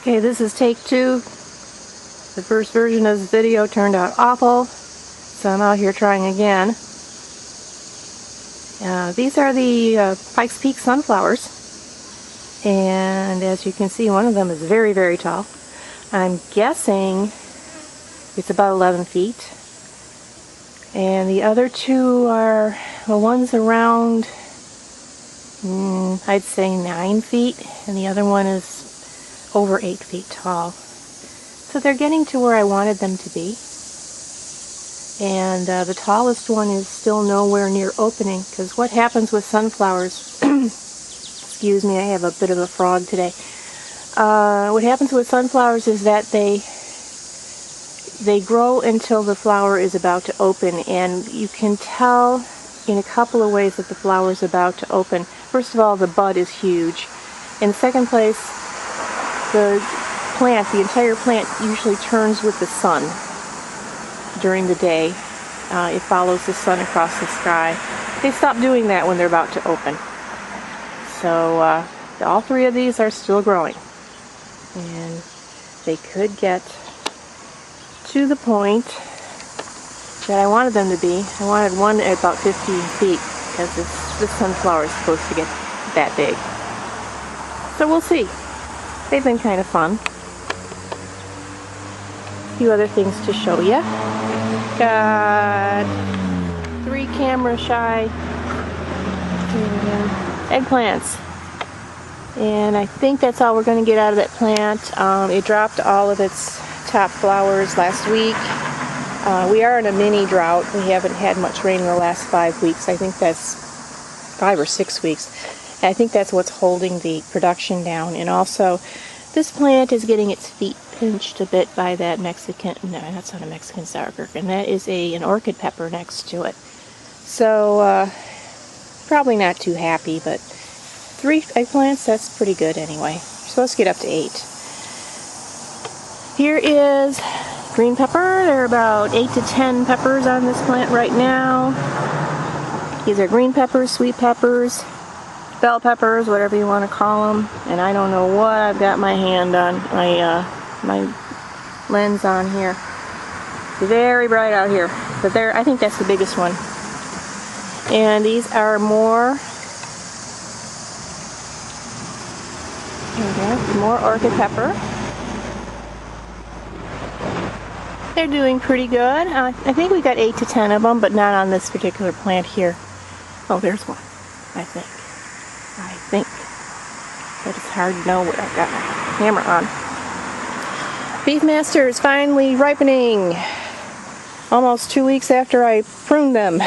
Okay, this is take two. The first version of this video turned out awful, so I'm out here trying again. These are the Pikes Peak sunflowers, and as you can see, one of them is very, very tall. I'm guessing it's about 11 feet. And the other two are, well, one's around, I'd say 9 feet, and the other one is over 8 feet tall. So they're getting to where I wanted them to be. And the tallest one is still nowhere near opening, because what happens with sunflowers, excuse me, I have a bit of a frog today. What happens with sunflowers is that they grow until the flower is about to open, and you can tell in a couple of ways that the flower is about to open. First of all, the bud is huge. In second place, the plant, the entire plant usually turns with the sun during the day. It follows the sun across the sky. They stop doing that when they're about to open. So all three of these are still growing, and they could get to the point that I wanted them to be. I wanted one at about 15 feet because this sunflower is supposed to get that big. So we'll see. They've been kind of fun. A few other things to show you. Got 3 camera shy eggplants. And I think that's all we're going to get out of that plant. It dropped all of its top flowers last week. We are in a mini drought. We haven't had much rain in the last 5 weeks. I think that's 5 or 6 weeks. And I think that's what's holding the production down. And also, this plant is getting its feet pinched a bit by that Mexican, no, that's not a Mexican sour gherkin. That is an orchid pepper next to it. So, probably not too happy, but 3 eggplants, that's pretty good anyway. You're supposed to get up to 8. Here is green pepper. There are about 8 to 10 peppers on this plant right now. These are green peppers, sweet peppers, bell peppers, whatever you want to call them. And I don't know what I've got my hand on, my lens on here. Very bright out here. But there, I think that's the biggest one. And these are more orchid pepper. They're doing pretty good. I think we got 8 to 10 of them, but not on this particular plant here. Oh, there's one, I think. But it's hard to know where I've got my camera on. Beefmaster is finally ripening. Almost 2 weeks after I pruned them.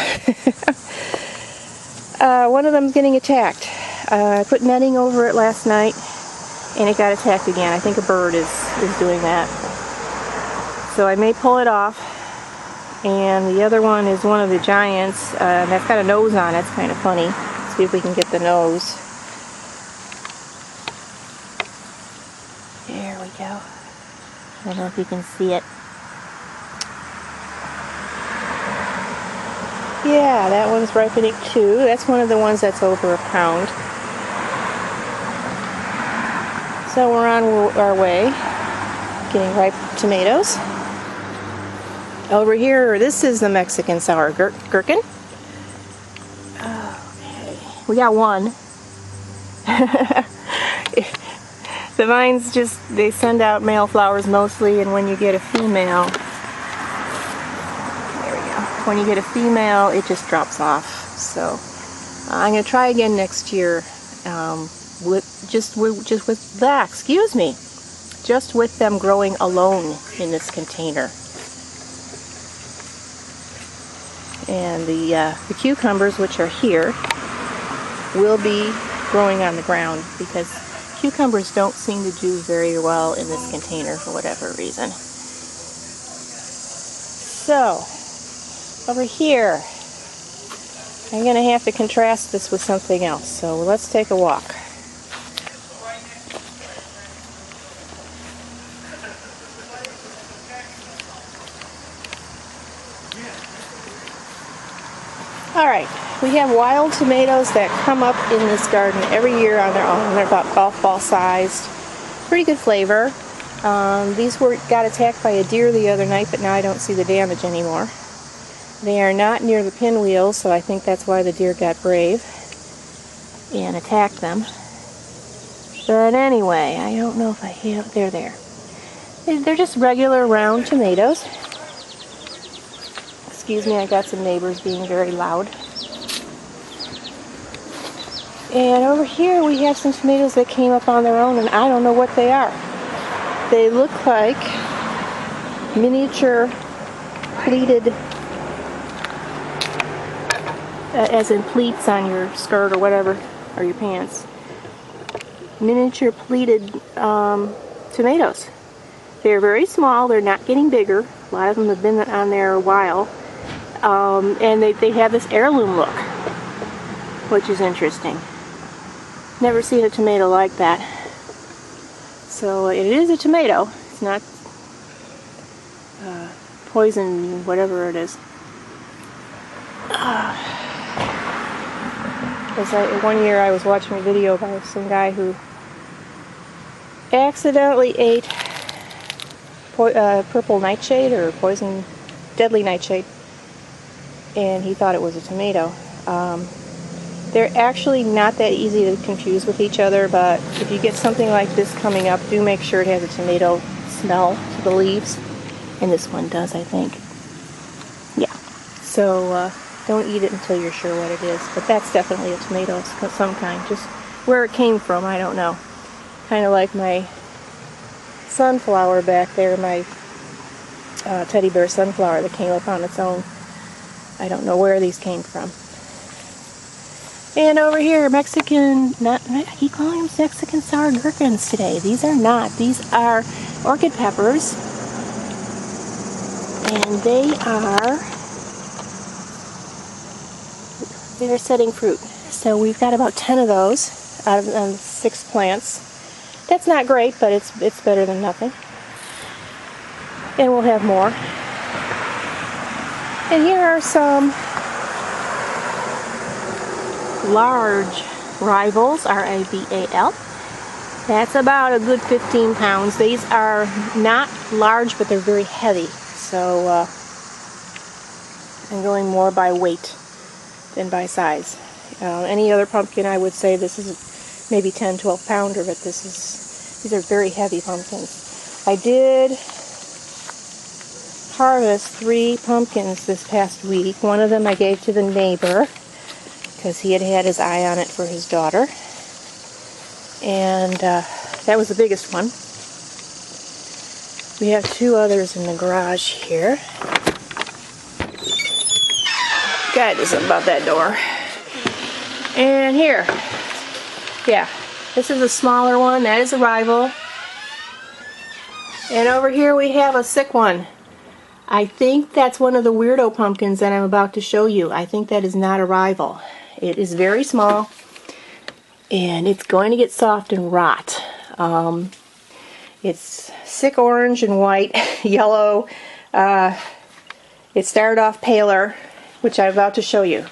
One of them's getting attacked. I put netting over it last night, and it got attacked again. I think a bird is doing that. So I may pull it off. And the other one is one of the giants. That's got a nose on it. It's kind of funny. Let's see if we can get the nose. There we go. I don't know if you can see it. Yeah, that one's ripening too. That's one of the ones that's over a pound. So we're on our way, getting ripe tomatoes. Over here, this is the Mexican sour gherkin. Okay, we got one. The vines they send out male flowers mostly, and when you get a female, there we go. When you get a female, it just drops off. So I'm gonna try again next year, just with them growing alone in this container. And the cucumbers, which are here, will be growing on the ground because cucumbers don't seem to do very well in this container for whatever reason. So, over here, I'm going to have to contrast this with something else. So let's take a walk. Alright, we have wild tomatoes that come up in this garden every year on their own. They're about golf ball sized. Pretty good flavor. These got attacked by a deer the other night, but now I don't see the damage anymore. They are not near the pinwheels, so I think that's why the deer got brave and attacked them. But anyway, I don't know if I have... They're there. They're just regular round tomatoes. Excuse me, I got some neighbors being very loud. And over here we have some tomatoes that came up on their own, and I don't know what they are. They look like miniature pleated, as in pleats on your skirt or whatever, or your pants. Miniature pleated tomatoes. They're very small, they're not getting bigger. A lot of them have been on there a while. And they have this heirloom look, which is interesting. Never seen a tomato like that. So it is a tomato. It's not poison, whatever it is. One year I was watching a video about some guy who accidentally ate purple nightshade, or deadly nightshade, and he thought it was a tomato. They're actually not that easy to confuse with each other, but if you get something like this coming up, do make sure it has a tomato smell to the leaves. And this one does, I think. Yeah. So don't eat it until you're sure what it is. But that's definitely a tomato of some kind. Just where it came from, I don't know. Kind of like my sunflower back there, my teddy bear sunflower that came up on its own. I don't know where these came from. And over here, I keep calling them Mexican sour gherkins today. These are not. These are orchid peppers. And they're setting fruit. So we've got about 10 of those out of 6 plants. That's not great, but it's better than nothing. And we'll have more. And here are some large rivals, R-I-V-A-L. That's about a good 15 pounds. These are not large, but they're very heavy. So I'm going more by weight than by size. Any other pumpkin, I would say this is maybe 10, 12 pounder, but these are very heavy pumpkins. I did harvest 3 pumpkins this past week. One of them I gave to the neighbor, because he had his eye on it for his daughter. And that was the biggest one. We have 2 others in the garage here. Gotta do something about that door. And here. Yeah, this is a smaller one. That is a rival. And over here we have a sick one. I think that's one of the weirdo pumpkins that I'm about to show you. I think that is not a rival. It is very small, and it's going to get soft and rot. It's sick orange and white, yellow. It started off paler, which I'm about to show you.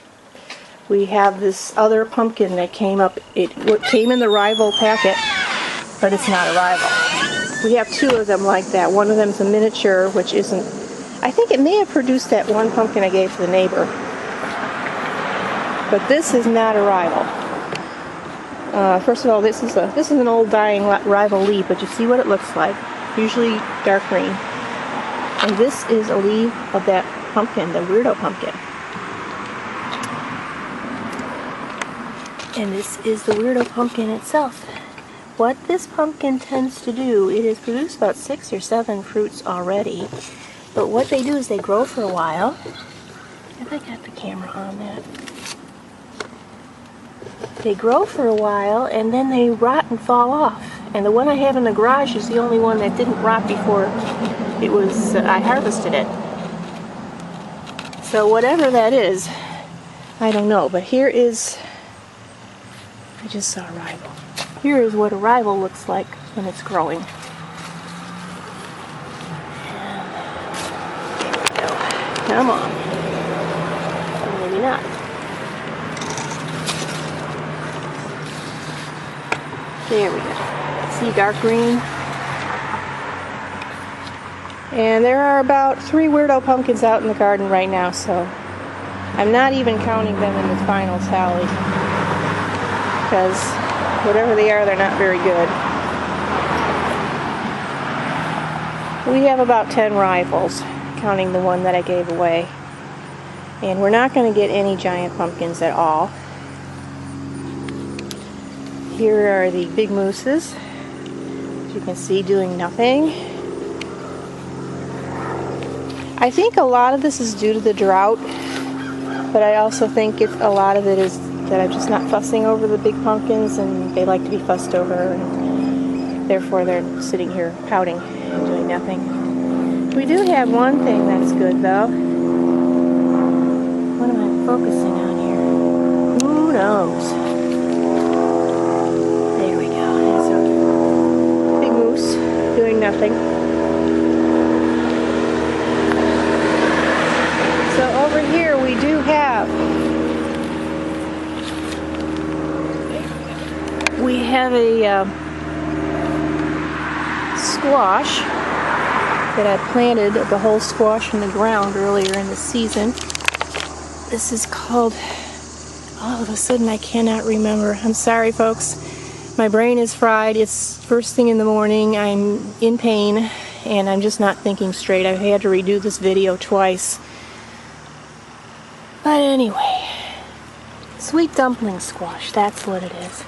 We have this other pumpkin that came up. It came in the rival packet, but it's not a rival. We have 2 of them like that. One of them is a miniature, which isn't... I think it may have produced that one pumpkin I gave to the neighbor. But this is not a rival. First of all, this is an old dying rival leaf, but you see what it looks like. Usually dark green. And this is a leaf of that pumpkin, the weirdo pumpkin. And this is the weirdo pumpkin itself. What this pumpkin tends to do, it has produced about 6 or 7 fruits already. But what they do is they grow for a while. Have I got the camera on that? They grow for a while, and then they rot and fall off. And the one I have in the garage is the only one that didn't rot before I harvested it. So whatever that is, I don't know. But here is, I just saw a rival. Here is what a rival looks like when it's growing. Come on. Maybe not. There we go. See dark green? And there are about 3 weirdo pumpkins out in the garden right now, so I'm not even counting them in the final tally, because whatever they are, they're not very good. We have about 10 rivals, counting the one that I gave away. And we're not going to get any giant pumpkins at all. Here are the big mooses, as you can see, doing nothing. I think a lot of this is due to the drought, but I also think a lot of it is that I'm just not fussing over the big pumpkins, and they like to be fussed over, and therefore they're sitting here pouting and doing nothing. We do have one thing that's good, though. What am I focusing on here? Who knows? There we go. There's a big moose doing nothing. So over here we do have a squash that I planted, the whole squash in the ground earlier in the season. This is called, all of a sudden I cannot remember. I'm sorry, folks. My brain is fried. It's first thing in the morning. I'm in pain and I'm just not thinking straight. I've had to redo this video twice. But anyway, sweet dumpling squash, that's what it is.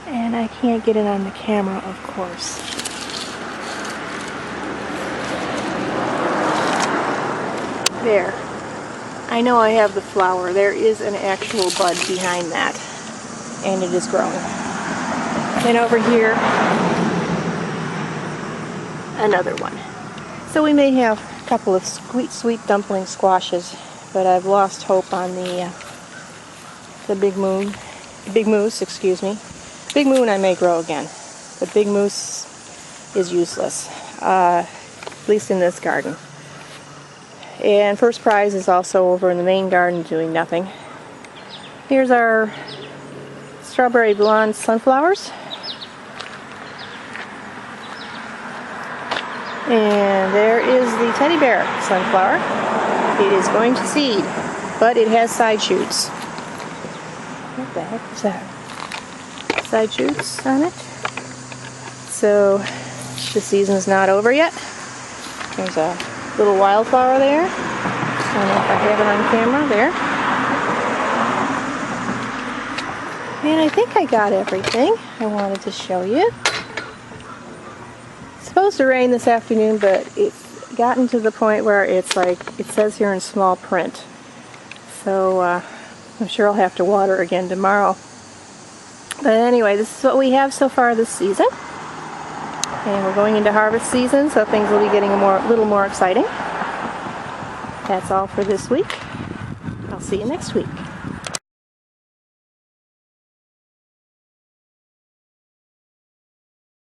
And I can't get it on the camera, of course. There. I know I have the flower. There is an actual bud behind that. And it is growing. And over here, another one. So we may have a couple of sweet dumpling squashes, but I've lost hope on the big moose, excuse me. Big moon I may grow again, but big moose is useless, at least in this garden. And first prize is also over in the main garden doing nothing. Here's our strawberry blonde sunflowers. And there is the teddy bear sunflower. It is going to seed, but it has side shoots. What the heck is that? Side shoots on it. So the season's not over yet. There's a little wildflower there. I don't know if I have it on camera. There. And I think I got everything I wanted to show you. It's supposed to rain this afternoon, but it's gotten to the point where it's like, it says here in small print. So I'm sure I'll have to water again tomorrow. But anyway, this is what we have so far this season. And we're going into harvest season, so things will be getting a little more exciting. That's all for this week. I'll see you next week.